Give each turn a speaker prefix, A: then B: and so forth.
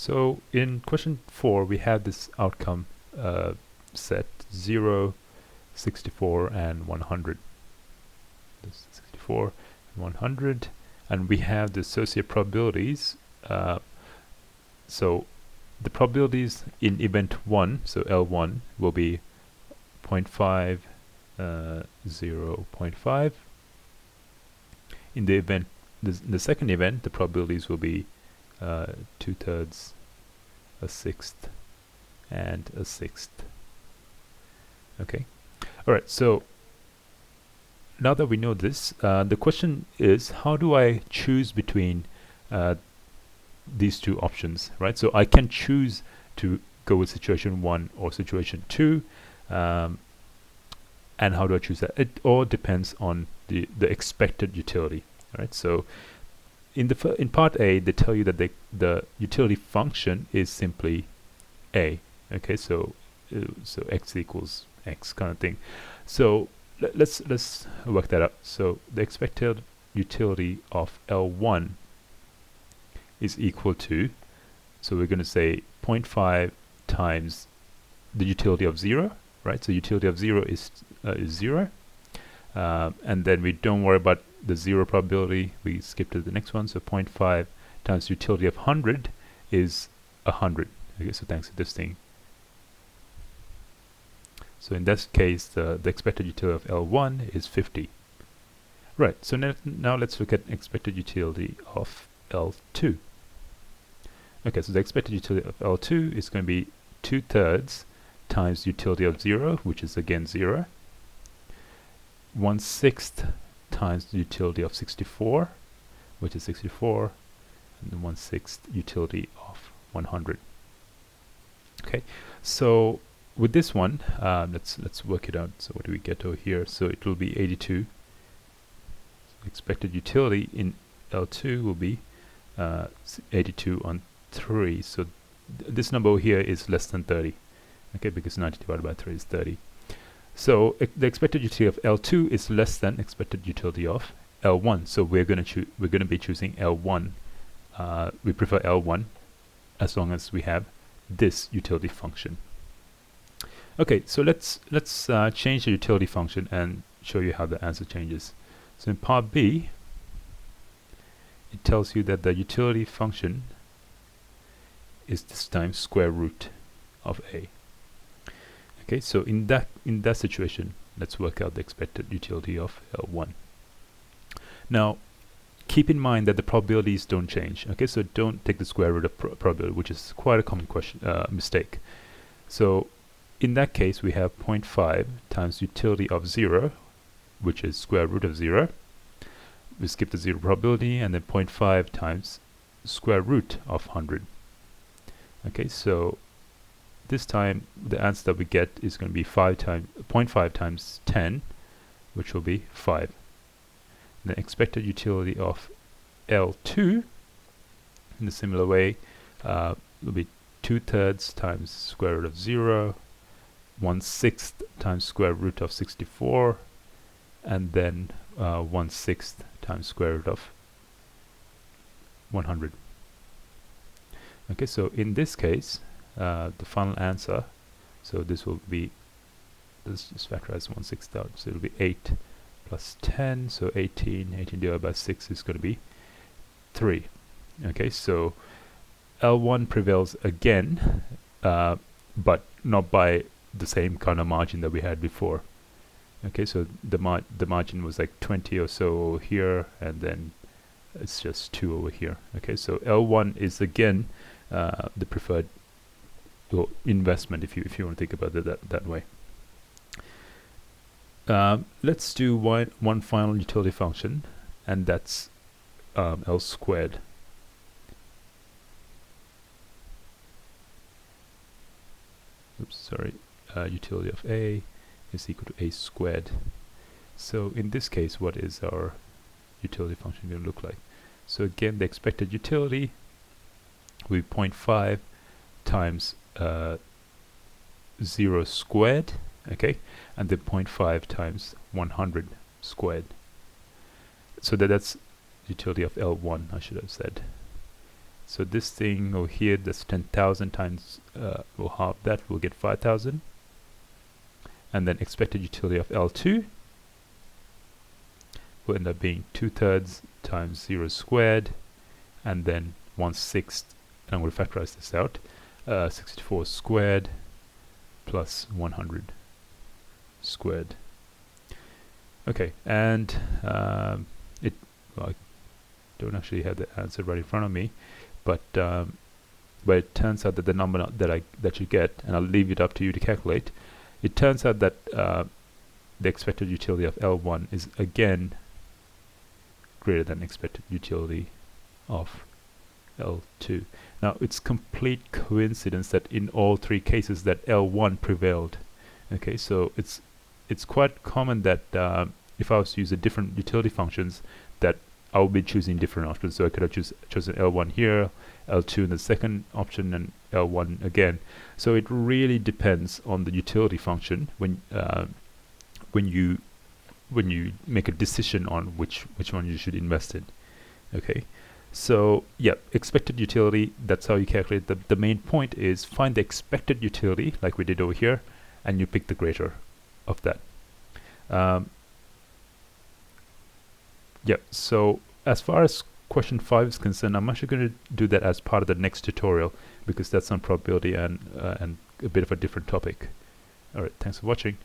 A: So in question 4, we have this outcome set 0, 64, and 100. This is 64 and 100, and we have the associated probabilities. So the probabilities in event 1, so L1, will be 0.5, 0, 0.5. In the event, the second event, the probabilities will be 2/3, a sixth, and a sixth. Okay. All right. So now that we know this, the question is, how do I choose between these two options, right? So I can choose to go with situation 1 or situation 2. And how do I choose that? It all depends on the expected utility, right? So in part A, they tell you that the utility function is simply A. Okay, so x equals x kind of thing. So let's work that out. So the expected utility of L1 is equal to, so we're going to say 0.5 times the utility of 0, right? So utility of 0 is 0, and then we don't worry about the 0 probability. We skip to the next one. So 0.5 times utility of 100 is 100. Okay, so thanks to this thing. So in this case, the expected utility of L1 is 50. Right, so now let's look at expected utility of L2. Okay, so the expected utility of L2 is going to be 2/3 times utility of 0, which is again 0, 1/6 times the utility of 64, which is 64, and then 1/6 utility of 100. Okay, so with this one, let's work it out. So what do we get over here? So it will be 82. Expected utility in L2 will be 82 on 3. So this number over here is less than 30. Okay, because 90 divided by 3 is 30. So the expected utility of L2 is less than expected utility of L1. So we're going to be choosing L1. We prefer L1 as long as we have this utility function. Okay, so let's change the utility function and show you how the answer changes. So in part B, it tells you that the utility function is this time square root of A. Okay, so in that situation, let's work out the expected utility of L1. Now, keep in mind that the probabilities don't change. Okay, so don't take the square root of probability, which is quite a common mistake. So in that case, we have 0.5 times utility of 0, which is square root of 0. We skip the 0 probability, and then 0.5 times square root of 100. Okay, so this time the answer that we get is going to be 0.5 times 10, which will be 5. The expected utility of L2 in a similar way will be 2/3 times square root of 0, 1/6 times square root of 64, and then 1/6 times square root of 100. Okay, so in this case, the final answer, so this will be, let's just factorize 1/6 out, so it will be 8 plus 10, so 18 divided by 6 is going to be 3. Okay, so L1 prevails again, but not by the same kind of margin that we had before. Okay, so the margin was like 20 or so over here, and then it's just 2 over here. Okay, so L1 is again the preferred investment, if you want to think about it that way. Let's do one final utility function, and that's L squared. Oops, sorry. Utility of A is equal to A squared. So in this case, what is our utility function going to look like? So again, the expected utility will be 0.5 times 0 squared, okay, and then 0.5 times 100 squared. So that's utility of L1, I should have said. So this thing over here, that's 10,000 times, we'll halve that, we'll get 5,000. And then expected utility of L2 will end up being 2/3 times 0 squared, and then 1/6, and I'm going to factorize this out, 64 squared plus 100 squared. Okay, and well, I don't actually have the answer right in front of me, but it turns out that the number that you get, and I'll leave it up to you to calculate, it turns out that the expected utility of L1 is again greater than expected utility of L2. Now it's complete coincidence that in all three cases that L1 prevailed. Okay, so it's quite common that if I was to use the different utility functions, that I'll be choosing different options. So I could have chosen L1 here, L2 in the second option, and L1 again. So it really depends on the utility function when you make a decision on which one you should invest in. Okay, so yeah, expected utility, that's how you calculate. The main point is find the expected utility like we did over here, and you pick the greater of that. Yeah, so as far as question 5 is concerned, I'm actually going to do that as part of the next tutorial, because that's on probability and a bit of a different topic. All right, thanks for watching.